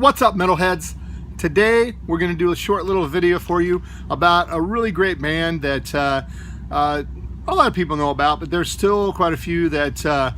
What's up, metalheads? Today we're going to do a short little video for you about a really great band that a lot of people know about, but there's still quite a few that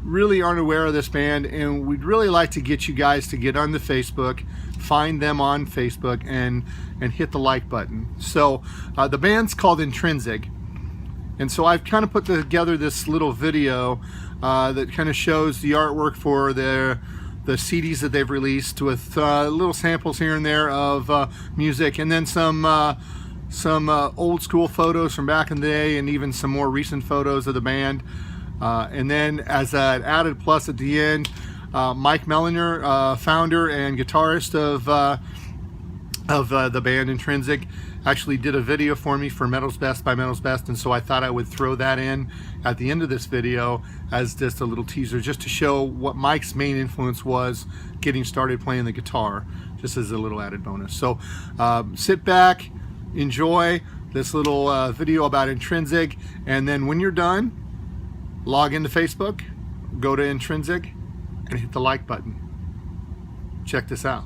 really aren't aware of this band, and we'd really like to get you guys to get onto Facebook, find them on Facebook, and hit the like button. So the band's called INTRINSIC, and so I've kind of put together this little video that kind of shows the artwork for the CDs that they've released, with little samples here and there of music, and then some old school photos from back in the day, and even some more recent photos of the band. And then as an added plus at the end, Mike Mellinger, founder and guitarist of the band INTRINSIC, actually did a video for me for Metal's Best by Metal's Best, and so I thought I would throw that in at the end of this video as just a little teaser, just to show what Mike's main influence was getting started playing the guitar, just as a little added bonus. So sit back, enjoy this little video about INTRINSIC, and then when you're done, log into Facebook, go to INTRINSIC, and hit the like button. Check this out.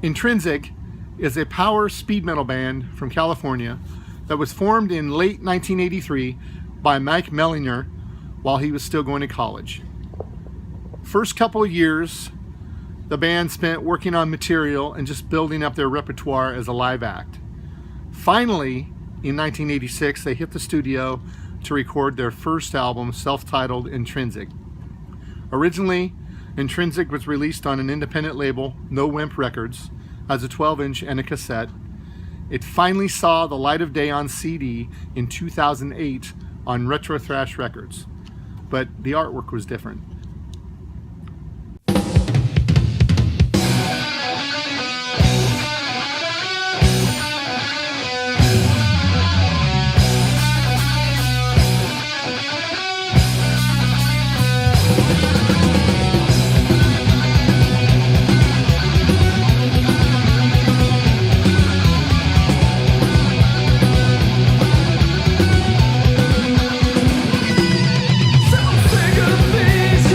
INTRINSIC is a power speed metal band from California that was formed in late 1983 by Mike Mellinger while he was still going to college. First couple of years, the band spent working on material and just building up their repertoire as a live act. Finally, in 1986, they hit the studio to record their first album, self-titled INTRINSIC. Originally, INTRINSIC was released on an independent label, No Wimp Records, as a 12-inch and a cassette. It finally saw the light of day on CD in 2008 on Retro Thrash Records, but the artwork was different. Some figure things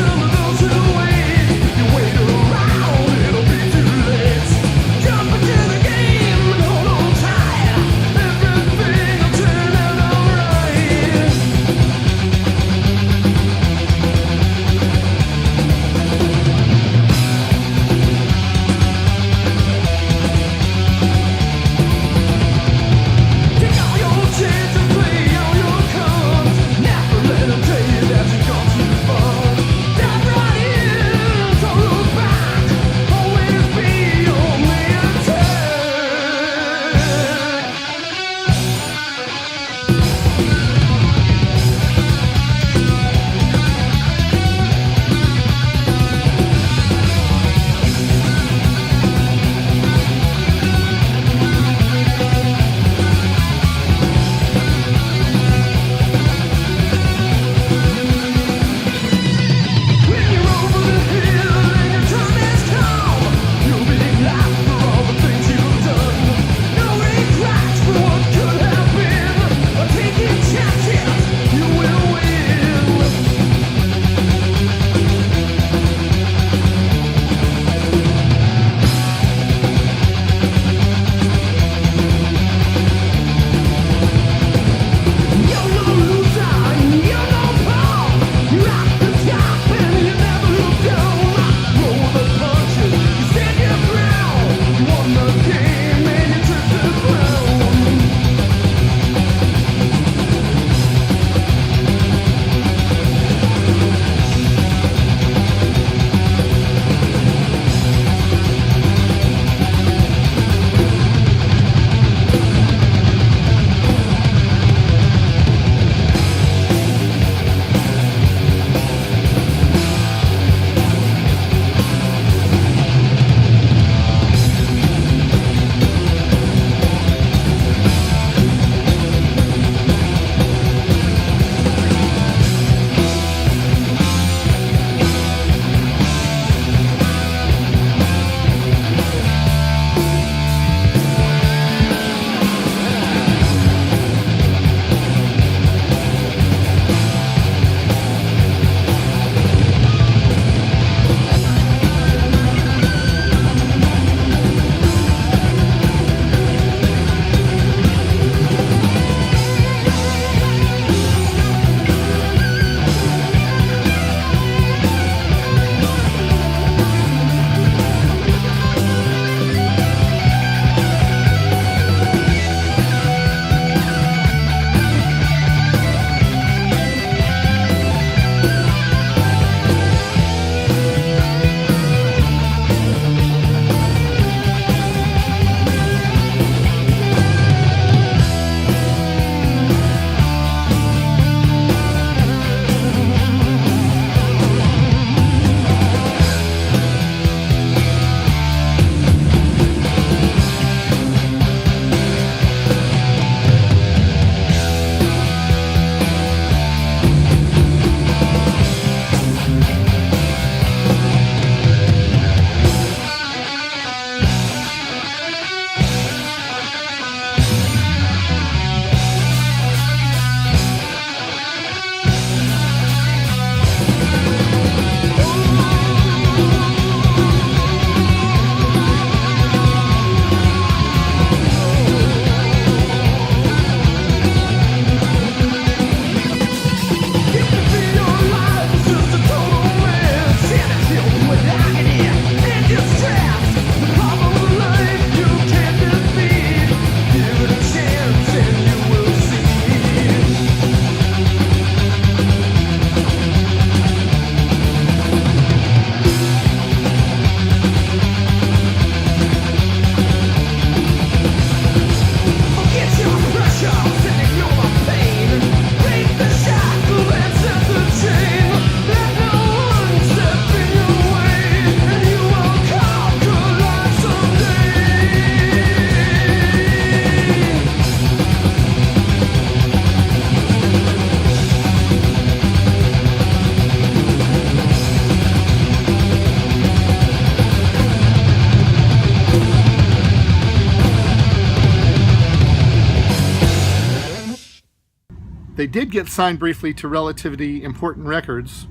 They did get signed briefly to relatively important records,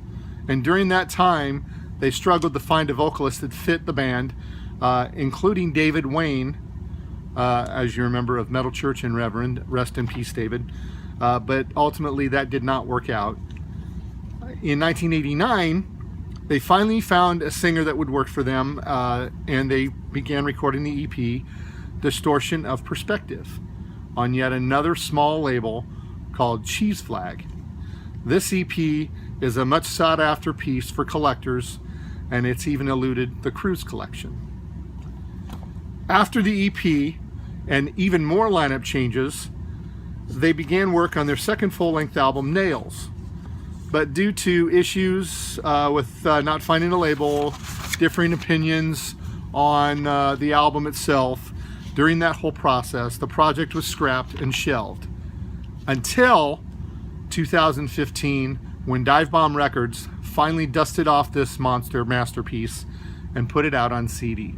and during that time they struggled to find a vocalist that fit the band, including David Wayne, as you remember, of Metal Church and Reverend. Rest in peace, David. But ultimately that did not work out. In 1989, they finally found a singer that would work for them, and they began recording the EP, Distortion of Perspective, on yet another small label called Cheese Flag. This EP is a much sought after piece for collectors, and it's even eluded the Kruse Kollection. After the EP and even more lineup changes, they began work on their second full-length album, Nails. But due to issues with not finding a label, differing opinions on the album itself, during that whole process, the project was scrapped and shelved. Until 2015, when Dive Bomb Records finally dusted off this monster masterpiece and put it out on CD.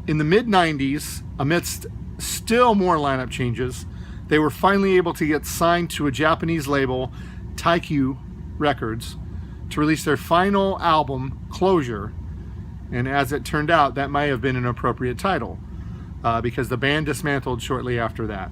In the mid-90s, amidst still more lineup changes, they were finally able to get signed to a Japanese label, Taikyu Records, to release their final album, Closure. And as it turned out, that might have been an appropriate title, because the band dismantled shortly after that.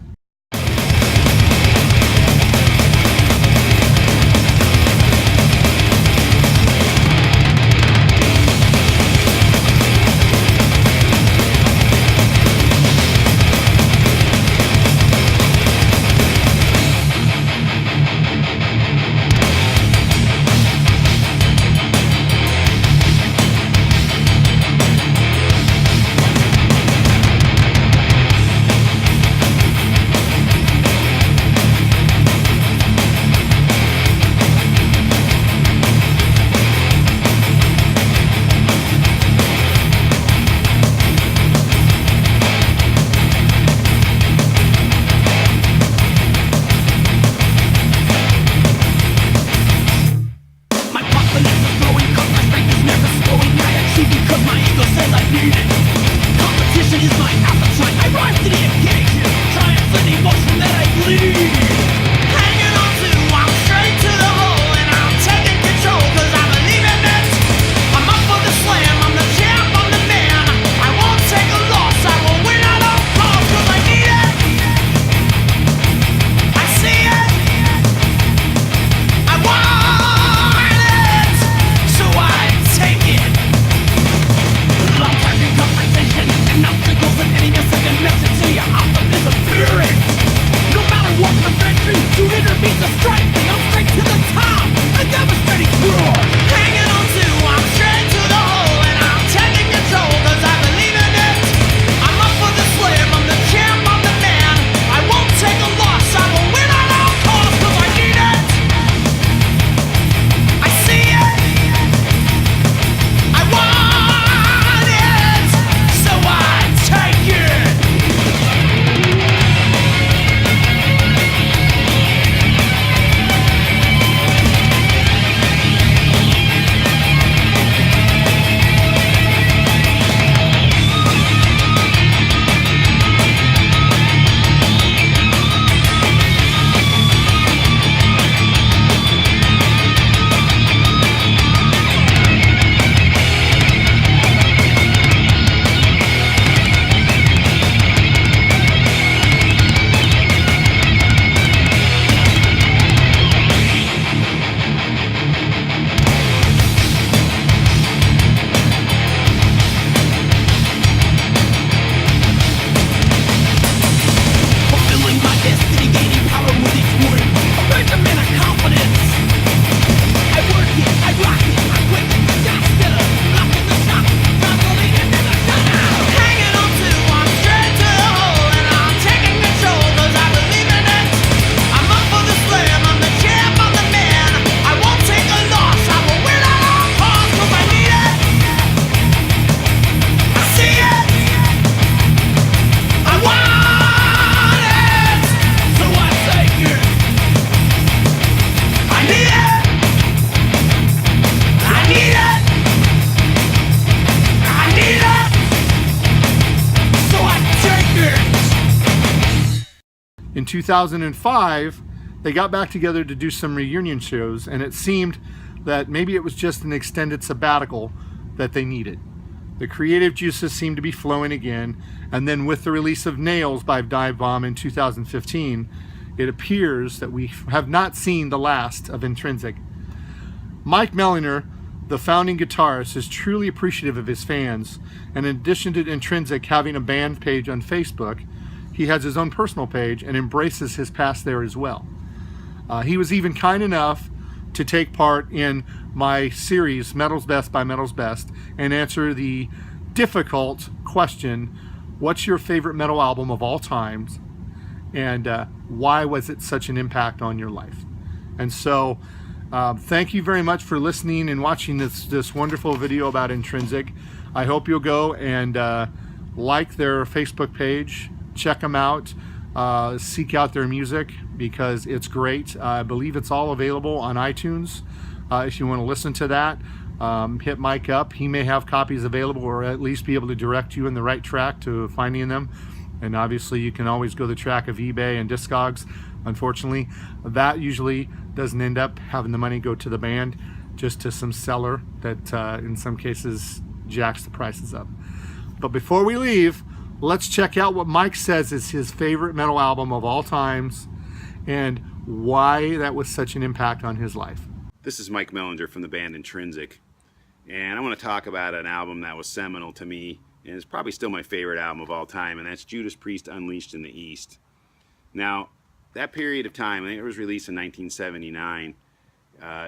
In 2005, they got back together to do some reunion shows, and it seemed that maybe it was just an extended sabbatical that they needed. The creative juices seemed to be flowing again, and then with the release of Nails by Dive Bomb in 2015, it appears that we have not seen the last of Intrinsic. Mike Melliner, the founding guitarist, is truly appreciative of his fans, and in addition to Intrinsic having a band page on Facebook, he has his own personal page and embraces his past there as well. He was even kind enough to take part in my series, Metal's Best by Metal's Best, and answer the difficult question, what's your favorite metal album of all times, and why was it such an impact on your life? And so, thank you very much for listening and watching this wonderful video about Intrinsic. I hope you'll go and like their Facebook page, check them out, seek out their music because it's great. I believe it's all available on iTunes. If you want to listen to that, hit Mike up. He may have copies available or at least be able to direct you in the right track to finding them. And obviously you can always go the track of eBay and Discogs. Unfortunately, that usually doesn't end up having the money go to the band, just to some seller that in some cases jacks the prices up. But before we leave, let's check out what Mike says is his favorite metal album of all times and why that was such an impact on his life. This is Mike Mellinger from the band Intrinsic, and I want to talk about an album that was seminal to me, and it's probably still my favorite album of all time, and that's Judas Priest Unleashed in the East. Now, that period of time, I think it was released in 1979,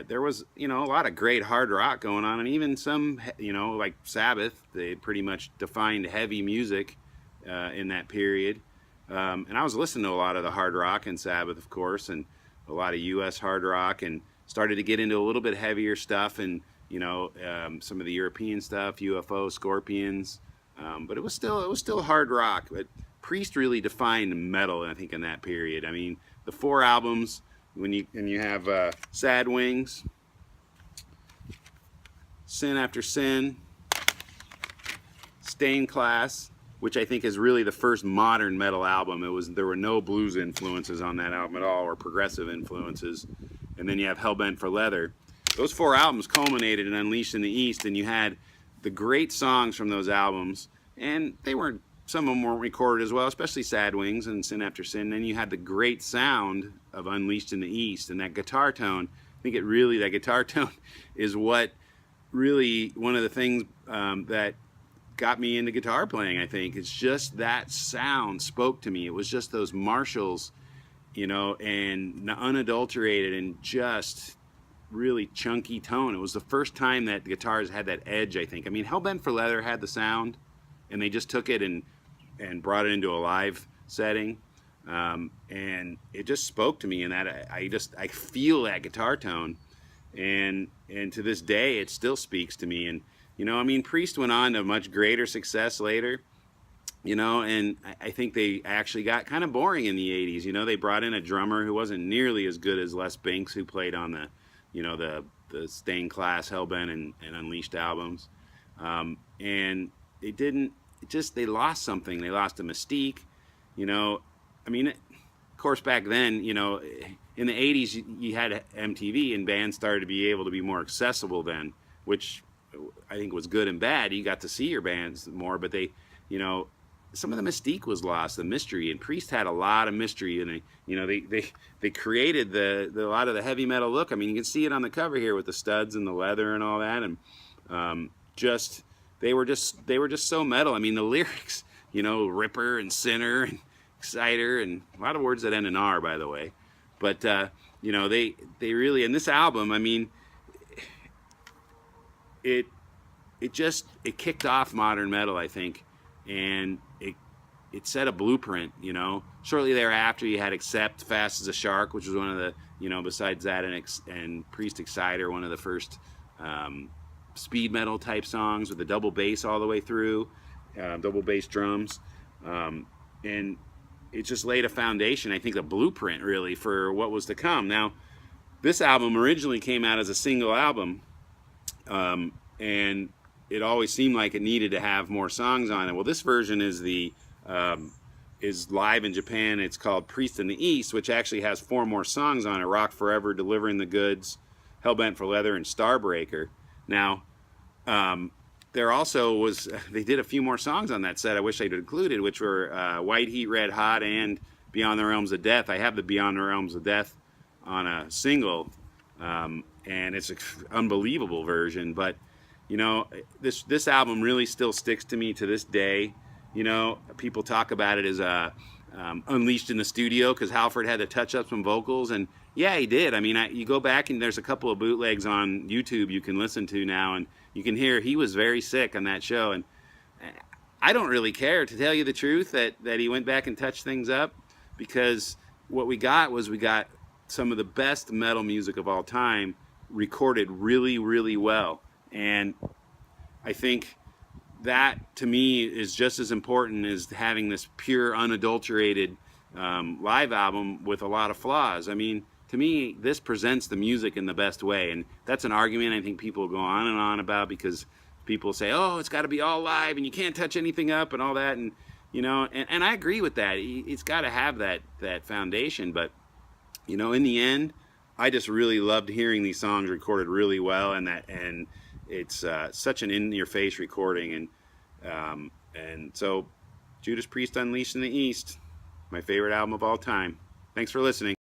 there was, a lot of great hard rock going on, and even some, like Sabbath, they pretty much defined heavy music in that period. And I was listening to a lot of the hard rock and Sabbath, of course, and a lot of U.S. hard rock, and started to get into a little bit heavier stuff, and some of the European stuff, UFO, Scorpions, but it was still hard rock. But Priest really defined metal, I think, in that period. I mean, the 4 albums, when you have Sad Wings, Sin After Sin, Stained Class, which I think is really the first modern metal album. There were no blues influences on that album at all, or progressive influences. And then you have Hellbent for Leather. Those 4 albums culminated in Unleashed in the East, and you had the great songs from those albums, and some of them weren't recorded as well, especially Sad Wings and Sin After Sin. Then you had the great sound of Unleashed in the East, and that guitar tone. I think that guitar tone is what really one of the things that got me into guitar playing. I think it's just that sound spoke to me. It was just those Marshalls, and unadulterated and just really chunky tone. It was the first time that guitars had that edge, I think. I mean, Hellbent for Leather had the sound, and they just took it and brought it into a live setting, and it just spoke to me. And that I feel that guitar tone, and to this day it still speaks to me. And Priest went on to much greater success later, and I think they actually got kind of boring in the 80s. They brought in a drummer who wasn't nearly as good as Les Binks, who played on the Stained Class, Hellbent, and Unleashed albums. And they lost something. They lost a mystique. Of course, back then, in the 80s, you had MTV, and bands started to be able to be more accessible then, which I think was good and bad. You got to see your bands more, but some of the mystique was lost, the mystery, and Priest had a lot of mystery, and they created a lot of the heavy metal look. I mean, you can see it on the cover here with the studs and the leather and all that, and they were just so metal. I mean, the lyrics, Ripper and Sinner and Exciter, and a lot of words that end in R, by the way, but they really, in this album, I mean, it kicked off modern metal, I think, and it set a blueprint. Shortly thereafter, you had Accept, Fast as a Shark, which was one of the, besides that and Priest Exciter, one of the first speed metal type songs with the double bass all the way through, double bass drums, and it just laid a foundation, I think, a blueprint really for what was to come. Now, this album originally came out as a single album, and it always seemed like it needed to have more songs on it. Well, this version is is live in Japan. It's called Priest in the East, which actually has 4 more songs on it: Rock Forever, Delivering the Goods, Hellbent for Leather, and Starbreaker. Now, there also was, they did a few more songs on that set I wish I'd included, which were White Heat, Red Hot, and Beyond the Realms of Death. I have the Beyond the Realms of Death on a single, and it's an unbelievable version, but this album really still sticks to me to this day. People talk about it as Unleashed in the studio, because Halford had to touch up some vocals, and yeah, he did. I mean, you go back and there's a couple of bootlegs on YouTube you can listen to now, and you can hear he was very sick on that show. And I don't really care, to tell you the truth, that he went back and touched things up, because what we got some of the best metal music of all time recorded really, really well. And I think that, to me, is just as important as having this pure, unadulterated live album with a lot of flaws. I mean, to me, this presents the music in the best way, and that's an argument I think people go on and on about, because people say, oh, it's got to be all live and you can't touch anything up and all that, and you know, and I agree with that. It's got to have that foundation, but you know, in the end, I just really loved hearing these songs recorded really well, and it's such an in-your-face recording, and so Judas Priest Unleashed in the East, my favorite album of all time. Thanks for listening.